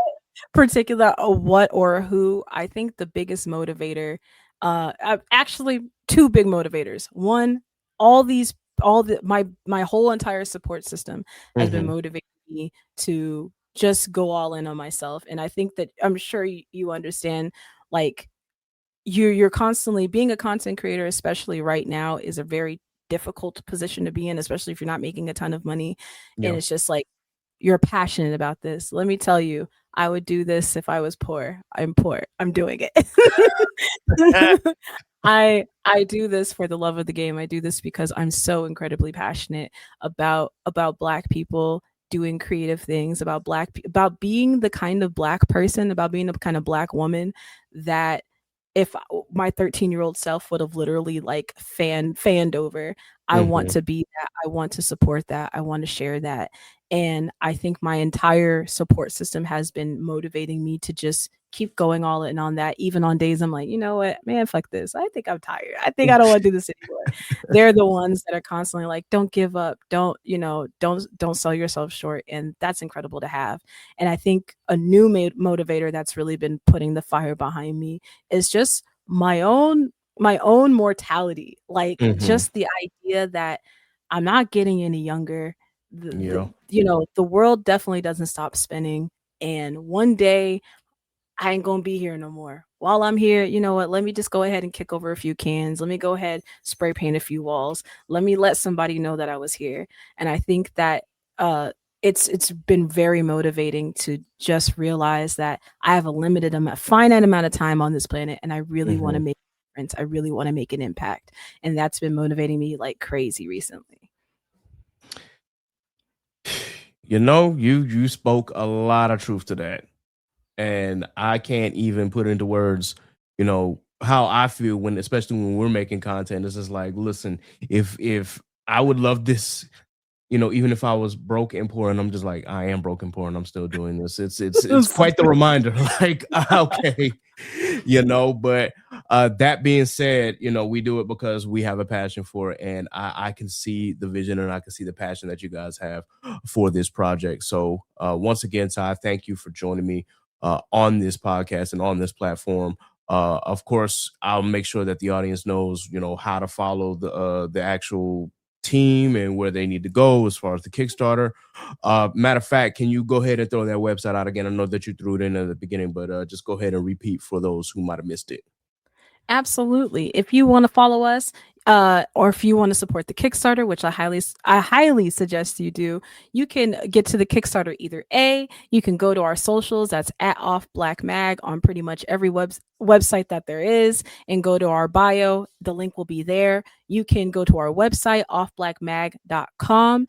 particular a what or who. I think the biggest motivator, actually two big motivators. One, all the my whole entire support system has been motivating me to just go all in on myself. And I think that I'm sure you understand, like you're constantly being a content creator, especially right now, is a very difficult position to be in, especially if you're not making a ton of money. And it's just like you're passionate about this. Let me tell you, I would do this if I was poor. I'm poor. I'm doing it. I do this for the love of the game. I do this because I'm so incredibly passionate about Black people doing creative things, about being the kind of Black person, about being the kind of Black woman that if my 13-year-old self would have literally like fanned over. I want to be that. I want to support that. I want to share that. And I think my entire support system has been motivating me to just keep going all in on that, even on days I'm like, you know what, man, fuck this. I think I'm tired. I think I don't want to do this anymore. They're the ones that are constantly like, don't give up. Don't sell yourself short. And that's incredible to have. And I think a new motivator that's really been putting the fire behind me is just my own mortality. Like just the idea that I'm not getting any younger. The world definitely doesn't stop spinning. And one day I ain't gonna be here no more. While I'm here, you know what? Let me just go ahead and kick over a few cans. Let me go ahead, spray paint a few walls. Let me let somebody know that I was here. And I think that it's been very motivating to just realize that I have a finite amount of time on this planet, and I really want to make a difference. I really want to make an impact, and that's been motivating me like crazy recently. You know, you spoke a lot of truth to that. And I can't even put into words, you know, how I feel when, especially when we're making content. It's just like, listen, if I would love this, you know, even if I was broke and poor, and I'm just like, I am broke and poor, and I'm still doing this. It's quite the reminder. Like, okay, you know. But that being said, you know, we do it because we have a passion for it, and I can see the vision and I can see the passion that you guys have for this project. So once again, Ty, thank you for joining me on this podcast and on this platform. Of course, I'll make sure that the audience knows, you know, how to follow the actual team and where they need to go as far as the Kickstarter. Matter of fact, can you go ahead and throw that website out again? I know that you threw it in at the beginning, but just go ahead and repeat for those who might have missed it. Absolutely. If you want to follow us, Or if you want to support the Kickstarter, which I highly suggest you do, you can get to the Kickstarter either you can go to our socials, that's at Off Black Mag on pretty much every website that there is, and go to our bio. The link will be there. You can go to our website, offblackmag.com.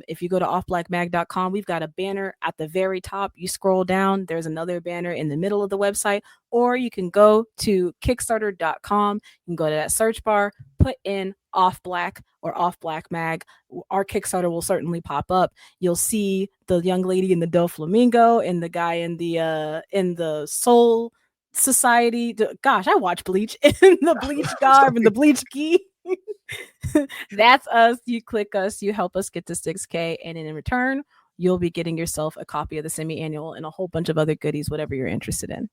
If you go to offblackmag.com, we've got a banner at the very top. You scroll down, there's another banner in the middle of the website, or you can go to kickstarter.com. You can go to that search bar, put in Off Black or Off Black Mag. Our Kickstarter will certainly pop up. You'll see the young lady in the Doflamingo and the guy in the Soul Society. Gosh, I watch Bleach in the Bleach garb and the Bleach key. That's us. You click us, you help us get to 6K, and in return, you'll be getting yourself a copy of the semi-annual and a whole bunch of other goodies, whatever you're interested in.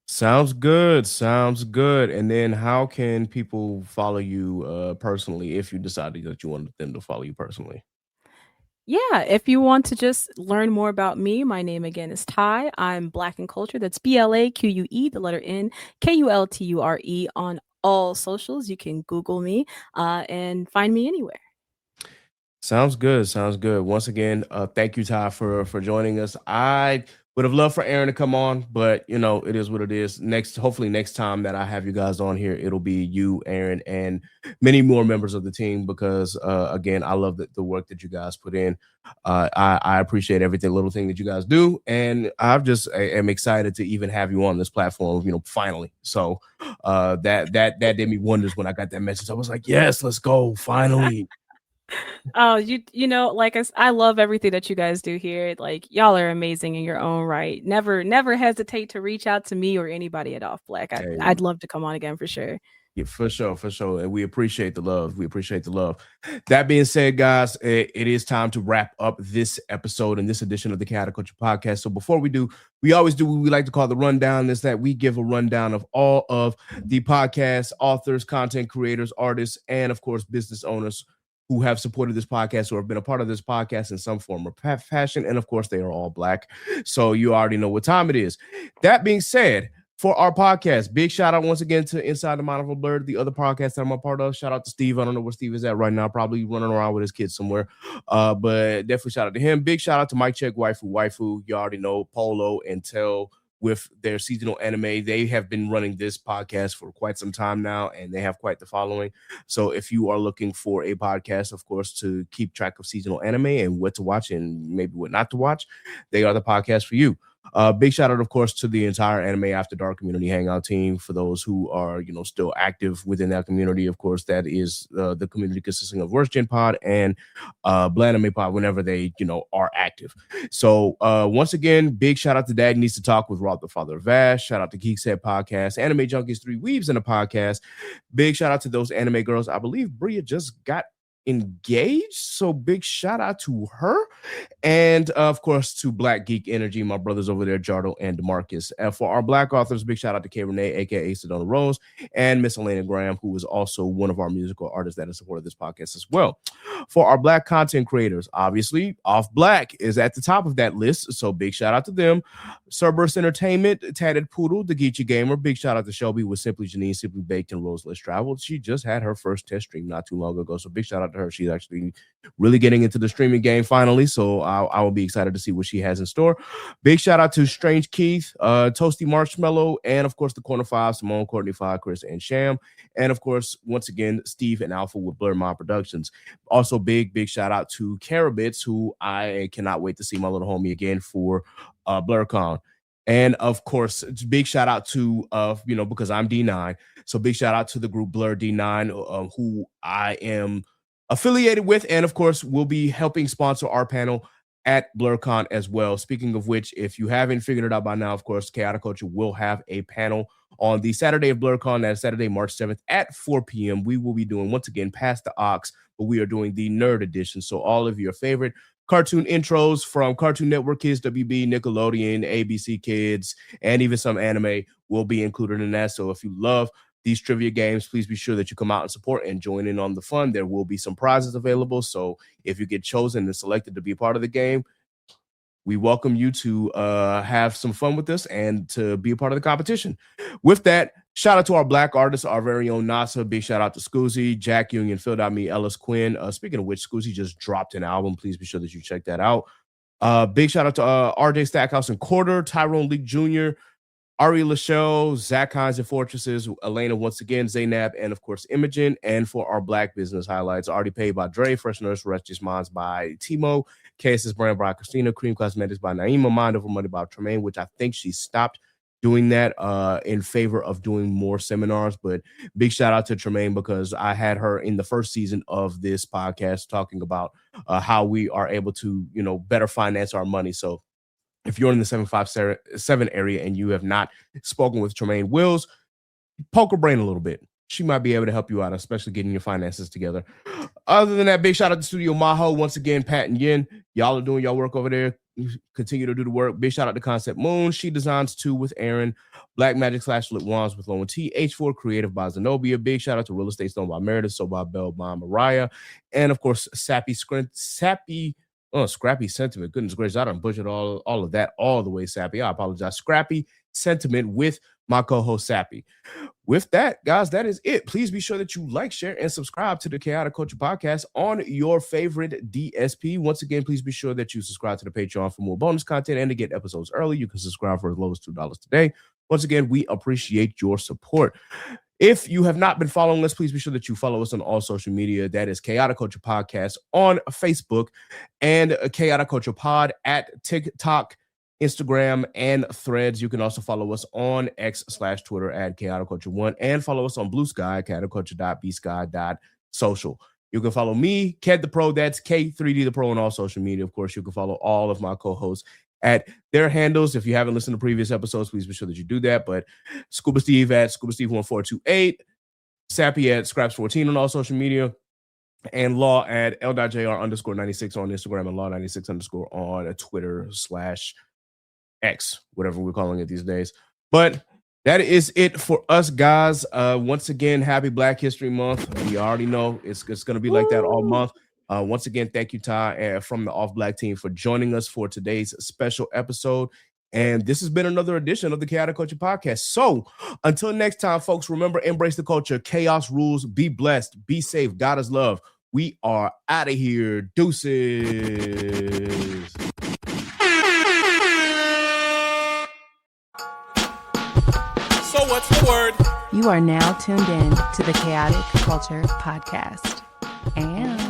Sounds good. Sounds good. And then how can people follow you personally if you decided that you wanted them to follow you personally? Yeah, if you want to just learn more about me, my name again is Ty. I'm Black in Culture. That's BLAQUE, the letter N, KULTURE on all socials. You can Google me and find me anywhere. Sounds good. Sounds good. Once again, thank you, Ty, for joining us. I would have loved for Aaron to come on, but you know, it is what it is. Hopefully next time that I have you guys on here, it'll be you, Aaron, and many more members of the team because again, I love the work that you guys put in. I appreciate everything, little thing that you guys do, and I am excited to even have you on this platform, you know, finally. So that did me wonders when I got that message. I was like, yes, let's go, finally. Oh, you know, like I love everything that you guys do here. Like y'all are amazing in your own right. Never hesitate to reach out to me or anybody at Off Black. I'd love to come on again for sure. Yeah, for sure, for sure. And we appreciate the love. We appreciate the love. That being said, guys, it is time to wrap up this episode and this edition of the Chaotic Culture Podcast. So before we do, we always do what we like to call the rundown, is that we give a rundown of all of the podcast authors, content creators, artists, and of course, business owners who have supported this podcast or have been a part of this podcast in some form or fashion. And of course, they are all Black. So you already know what time it is. That being said, for our podcast, big shout out once again to Inside the Mind of a Blerd, the other podcast that I'm a part of. Shout out to Steve. I don't know where Steve is at right now, probably running around with his kids somewhere. But definitely shout out to him. Big shout out to Mike Check Waifu. You already know Polo and Tell with their seasonal anime. They have been running this podcast for quite some time now, and they have quite the following. So if you are looking for a podcast, of course, to keep track of seasonal anime and what to watch and maybe what not to watch, they are the podcast for you. Big shout out, of course, to the entire Anime After Dark community hangout team. For those who are, you know, still active within that community, of course, that is the community consisting of Worst Gen Pod and Blanime Pod whenever they, you know, are active. So once again, big shout out to Dad Needs to Talk with Rob the Father of Vash. Shout out to Geek Set Podcast, Anime Junkies 3 Weaves in a Podcast. Big shout out to those anime girls. I believe Bria just got engaged, so big shout out to her, and of course to Black Geek Energy, my brothers over there, Jardo and Demarcus. And for our Black authors, big shout out to K Renee, aka Sedona Rose, and Miss Elena Graham, who is also one of our musical artists that has supported this podcast as well. For our Black content creators, obviously Off Blxxk is at the top of that list, so big shout out to them. Cerberus Entertainment, Tatted Poodle, the Geechee Gamer, big shout out to Shelby with Simply Janine, Simply Baked, and Rose Let's Travel. She just had her first test stream not too long ago, so big shout out to her. She's actually really getting into the streaming game finally, so I will be excited to see what she has in store. Big shout out to Strange Keith, Toasty Marshmallow, and of course the Corner 5, Simone, Courtney 5, Chris, and Sham, and of course once again Steve and Alpha with Blur Mod Productions. Also big shout out to Carabits, who I cannot wait to see my little homie again for BlurCon. And of course, big shout out to you know, because I'm D9, so big shout out to the group Blur D9, who I am affiliated with, and of course will be helping sponsor our panel at BlurCon as well. Speaking of which, if you haven't figured it out by now, of course, Chaotic Culture will have a panel on the Saturday of BlurCon. That's Saturday, March 7th at 4 p.m. We will be doing, once again, Past the Ox, but we are doing the Nerd Edition. So all of your favorite cartoon intros from Cartoon Network Kids, WB, Nickelodeon, ABC Kids, and even some anime will be included in that. So if you love these trivia games, please be sure that you come out and support and join in on the fun. There will be some prizes available. So if you get chosen and selected to be a part of the game, we welcome you to have some fun with us and to be a part of the competition. With that, Shout out to our Black artists, our very own NASA. Big shout out to Scoozy, Jack Union, Phil.me, Ellis Quinn. Speaking of which, Scoozy just dropped an album. Please be sure that you check that out. Big shout out to RJ Stackhouse and Quarter, Tyrone Leak Jr., Ari Lachelle, Zach Hines and Fortresses, Elena once again, Zaynab, and of course Imogen. And for our Black business highlights, Already Paid by Dre, Fresh Nurse, Restless Minds by Timo, KSS Brand by Christina, Cream Cosmetics by Naima, Mind Over Money by Tremaine, which I think she stopped doing that in favor of doing more seminars. But big shout out to Tremaine, because I had her in the first season of this podcast talking about how we are able to, better finance our money. So if you're in the 757 area and you have not spoken with Tremaine Wills, poke her brain a little bit. She might be able to help you out, especially getting your finances together. Other than that, big shout out to Studio Maho. Once again, Pat and Yin, y'all are doing y'all work over there. Continue to do the work. Big shout out to Concept Moon. She designs too with Aaron. Black Magic / Flip Wands with Lowen T. H4 Creative by Zenobia. Big shout out to Real Estate Stone by Meredith. So by Bell by Mariah. And of course, Scrappy Sentiment. Goodness gracious, I done butchered all of that all the way, Sappy. I apologize. Scrappy Sentiment with my co-host Sappy. With that, guys, that is it. Please be sure that you like, share, and subscribe to the Chaotic Culture Podcast on your favorite DSP. Once again, please be sure that you subscribe to the Patreon for more bonus content and to get episodes early. You can subscribe for as low as $2 today. Once again, we appreciate your support. If you have not been following us, please be sure that you follow us on all social media. That is Chaotic Culture Podcast on Facebook and Chaotic Culture Pod at TikTok, Instagram, and Threads. You can also follow us on X/Twitter at Chaotic Culture 1 and follow us on Blue Sky, chaoticculture.bsky.social. You can follow me, Ked the Pro, that's K3D the Pro on all social media. Of course, you can follow all of my co-hosts at their handles. If you haven't listened to previous episodes, please be sure that you do that. But Scuba Steve at Scuba Steve 1428, Sappy at Scraps14 on all social media, and Law at L.JR_96 on Instagram and Law96_ on Twitter /X, whatever we're calling it these days. But that is it for us, guys. Once again, happy Black History Month. We already know it's going to be like that all month. Once again, thank you, Ty, from the Off Blxxk team for joining us for today's special episode. And this has been another edition of the Chaotic Culture Podcast. So until next time, folks, remember, embrace the culture. Chaos rules. Be blessed. Be safe. God is love. We are out of here. Deuces. So what's the word? You are now tuned in to the Chaotic Culture Podcast. And